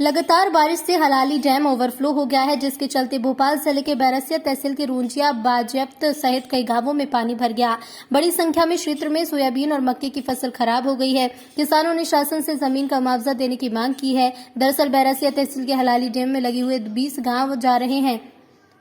लगातार बारिश से हलाली डैम ओवरफ्लो हो गया है, जिसके चलते भोपाल जिले के बैरसिया तहसील के रोंजिया बाजप्त सहित कई गांवों में पानी भर गया। बड़ी संख्या में क्षेत्र में सोयाबीन और मक्के की फसल खराब हो गई है। किसानों ने शासन से जमीन का मुआवजा देने की मांग की है। दरअसल बैरसिया तहसील के हलाली डैम में लगे हुए 20 गाँव जा रहे हैं।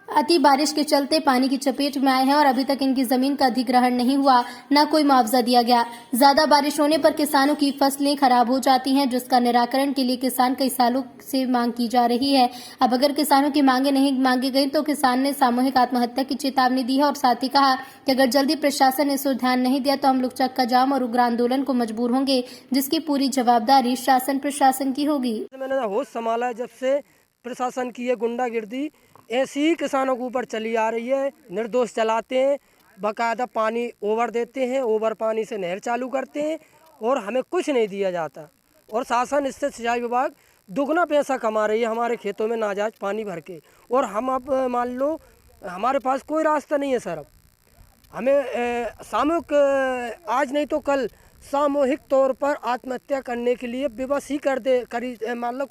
अति बारिश के चलते पानी की चपेट में आए हैं और अभी तक इनकी जमीन का अधिग्रहण नहीं हुआ, न कोई मुआवजा दिया गया। ज्यादा बारिश होने पर किसानों की फसलें खराब हो जाती हैं, जिसका निराकरण के लिए किसान कई सालों से मांग की जा रही है। अब अगर किसानों की मांगे नहीं मांगी गई तो किसान ने सामूहिक आत्महत्या की चेतावनी दी है और साथ ही कहा कि अगर जल्दी प्रशासन ने इस ओर ध्यान नहीं दिया तो हम लोग चक्का जाम और उग्र आंदोलन को मजबूर होंगे, जिसकी पूरी जवाबदारी शासन प्रशासन की होगी। मैंने होश संभाला है, जब से प्रशासन की ये गुंडागिर्दी ऐसी ही किसानों के ऊपर चली आ रही है। निर्दोष चलाते हैं, बाकायदा पानी ओवर देते हैं, ओवर पानी से नहर चालू करते हैं और हमें कुछ नहीं दिया जाता। और शासन इससे सिंचाई विभाग दुगना पैसा कमा रही है हमारे खेतों में नाजायज पानी भर के। और हम अब मान लो हमारे पास कोई रास्ता नहीं है सर। अब हमें सामूहिक आज नहीं तो कल सामूहिक तौर पर आत्महत्या करने के लिए विवश ही मान लो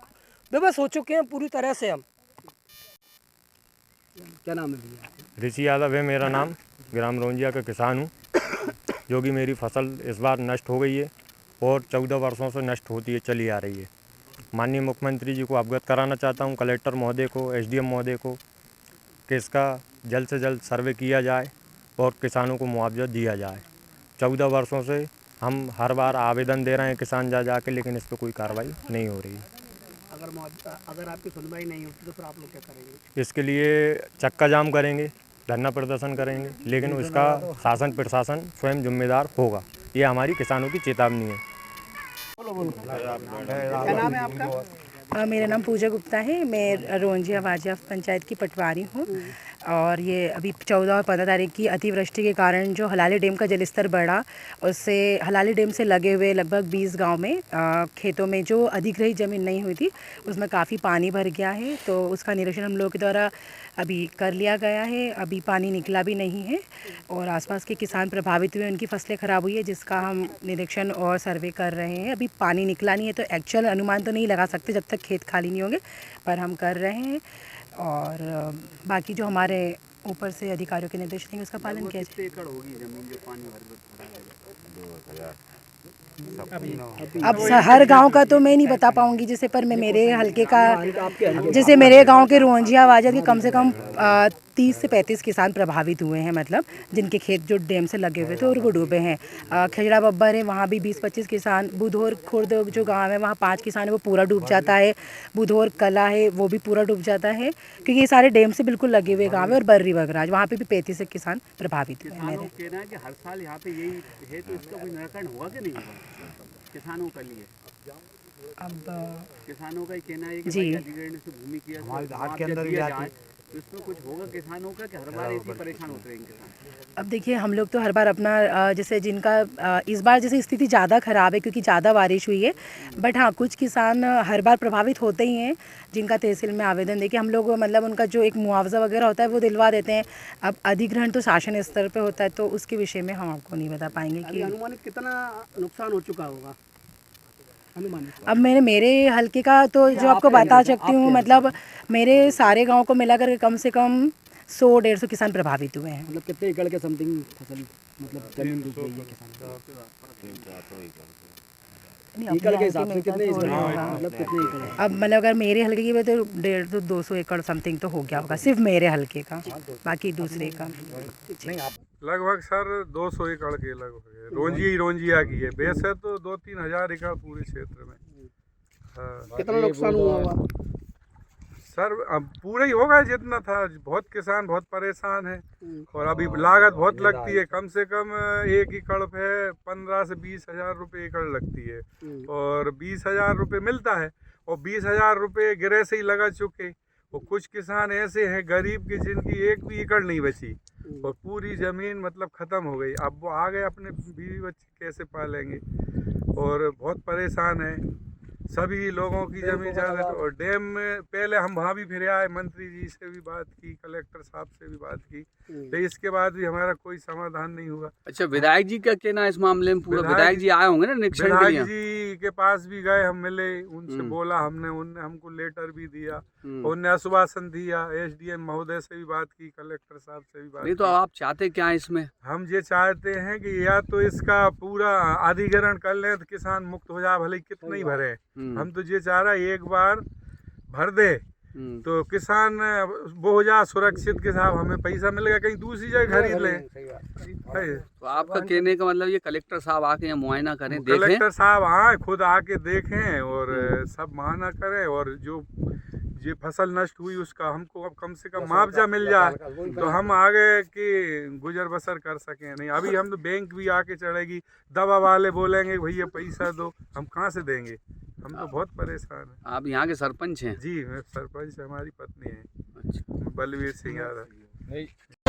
विवश हो चुके हैं पूरी तरह से हम। क्या नाम है भैया? ऋषि यादव है मेरा नाम। ग्राम रोंजिया का किसान हूँ, जो कि मेरी फसल इस बार नष्ट हो गई है और 14 वर्षों से नष्ट होती है चली आ रही है। माननीय मुख्यमंत्री जी को अवगत कराना चाहता हूँ, कलेक्टर महोदय को, एसडीएम महोदय को, कि इसका जल्द से जल्द सर्वे किया जाए और किसानों को मुआवजा दिया जाए। 14 वर्षों से हम हर बार आवेदन दे रहे हैं किसान जा के, लेकिन इस पर कोई कार्रवाई नहीं हो रही है। अगर आपकी सुनवाई नहीं होती तो फिर आप लोग क्या करेंगे? इसके लिए चक्का जाम करेंगे, धरना प्रदर्शन करेंगे, लेकिन उसका शासन प्रशासन स्वयं जिम्मेदार होगा। ये हमारी किसानों की चेतावनी है। क्या नाम है आपका? मेरा नाम पूजा गुप्ता है। मैं रोंजिया बाजप्त पंचायत की पटवारी हूँ। और ये अभी 14 और 15 तारीख की अतिवृष्टि के कारण जो हलाली डैम का जलस्तर बढ़ा, उससे हलाली डैम से लगे हुए लगभग 20 गांव में खेतों में जो अधिग्रहित ज़मीन नहीं हुई थी उसमें काफ़ी पानी भर गया है। तो उसका निरीक्षण हम लोगों के द्वारा अभी कर लिया गया है। अभी पानी निकला भी नहीं है और आसपास के किसान प्रभावित हुए, उनकी फसलें ख़राब हुई है, जिसका हम निरीक्षण और सर्वे कर रहे हैं। अभी पानी निकला नहीं है तो एक्चुअल अनुमान तो नहीं लगा सकते जब तक खेत खाली नहीं होंगे, पर हम कर रहे हैं। और बाकी जो हमारे ऊपर से अधिकारियों के निर्देश देंगे उसका पालन किया जाए। एकड़ होगी जमीन जो पानी भर? अब हर गांव का तो मैं नहीं बता पाऊंगी, जैसे पर मैं मेरे हल्के का, जैसे मेरे गांव के रोंजिया बाजप्त के कम से कम 30 से 35 किसान प्रभावित हुए हैं, मतलब जिनके खेत जो डैम से लगे हुए थे और वो डूबे हैं। खजड़ा बब्बर है, वहाँ भी 20-25 किसान। बुधौर खुर्द जो गांव है वहाँ 5 किसान है, वो पूरा डूब जाता है। बुधौर कला है, वो भी पूरा डूब जाता है, क्योंकि ये सारे डैम से बिल्कुल लगे हुए गाँव है। और बर्री बगराज वहाँ पे भी 35 से किसान प्रभावित हुए हैं। मेरे कहना है कि हर साल यहाँ पे यही है, तो इसका कोई निराकरण होगा कि नहीं होगा किसानों के लिए? अब किसानों का ही कहना है कि जी, भाई अधिग्रहण से भूमि किया हाथ के अंदर जाए, तो इसमें कुछ होगा किसानों का कि हर बार ऐसे परेशान होते रहेंगे किसान? अब देखिए, हम लोग तो हर बार अपना जैसे जिनका इस बार जैसे स्थिति ज़्यादा ख़राब है क्योंकि ज़्यादा बारिश हुई है, बट हाँ कुछ किसान हर बार प्रभावित होते ही हैं, जिनका तहसील में आवेदन देके हम लोग मतलब उनका जो एक मुआवजा वगैरह होता है वो दिलवा देते हैं। अब अधिग्रहण तो शासन स्तर पे होता है, तो उसके विषय में हम आपको नहीं बता पाएंगे कि अनुमानित कितना नुकसान हो चुका होगा अनुमानित? अब मेरे हल्के का तो जो आपको बता सकती हूँ, मतलब मेरे सारे गाँव को मिलाकर कम से कम 100-150 किसान प्रभावित हुए हैं। मतलब कितने एकड़ के समथिंग फसल मतलब जमीन डूब गई है किसान? एकड़ के हिसाब से कितने मतलब कितने एकड़? अब मतलब अगर मेरे हल्के की बात तो 150-200 एकड़ समथिंग तो हो गया होगा, सिर्फ मेरे हल्के का, बाकी दूसरे का लगभग सर 200 एकड़ के लगभग रोंजिया की है। वैसे तो 2-3 हज़ार एकड़ पूरे क्षेत्र में। हाँ कितना नुकसान हुआ होगा सर, अब पूरा ही होगा जितना था। बहुत किसान बहुत परेशान है और अभी लागत बहुत लगती है। कम से कम 1 एकड़ पे 15 से 20 हज़ार रुपये एकड़ लगती है और 20 हज़ार रुपये मिलता है और 20 हज़ार रुपये गिरे से ही लगा चुके। और कुछ किसान ऐसे हैं गरीब की जिनकी 1 भी एकड़ नहीं बची और पूरी ज़मीन मतलब ख़त्म हो गई। अब वो आ गए अपने बीवी बच्चे कैसे पालेंगे और बहुत परेशान है। सभी लोगों की जमीन जायदाद। और डैम में पहले हम वहाँ भी फिर आए, मंत्री जी से भी बात की, कलेक्टर साहब से भी बात की, लेकिन इसके बाद भी हमारा कोई समाधान नहीं हुआ। अच्छा, विधायक जी का कहना है इस मामले में? पूरा विधायक जी आए होंगे ना निरीक्षण के लिए? विधायक जी के पास भी गए, हम मिले, उनसे बोला हमने, उनने हमको लेटर भी दिया, उनने आश्वासन दिया। एसडीएम महोदय से भी बात की, कलेक्टर साहब से भी बात नहीं तो आप चाहते क्या है इसमें? हम ये चाहते हैं कि या तो इसका पूरा अधिग्रहण कर लें तो किसान मुक्त हो जाए, भले कितने ही भरे। हम तो ये चाह रहा है एक बार भर दे तो किसान वो हो जाए सुरक्षित के साथ, हमें पैसा मिलेगा, कहीं दूसरी जगह खरीद लें। तो आपका कहने का मतलब ये कलेक्टर साहब आके यहाँ मुआयना करें, देखें? कलेक्टर साहब आए, खुद आके देखें और सब मुआयना करें, और जो ये फसल नष्ट हुई उसका हमको अब कम से कम मुआवजा मिल जाए तो हम आगे की गुजर बसर कर सकें। नहीं अभी हम तो बैंक भी आके चढ़ेगी, दवा वाले बोलेंगे भैया पैसा दो, हम कहाँ से देंगे? हम तो बहुत परेशान हैं। आप यहाँ के सरपंच हैं? जी, मैं सरपंच, हमारी पत्नी है अच्छा। बलवीर सिंह यादव।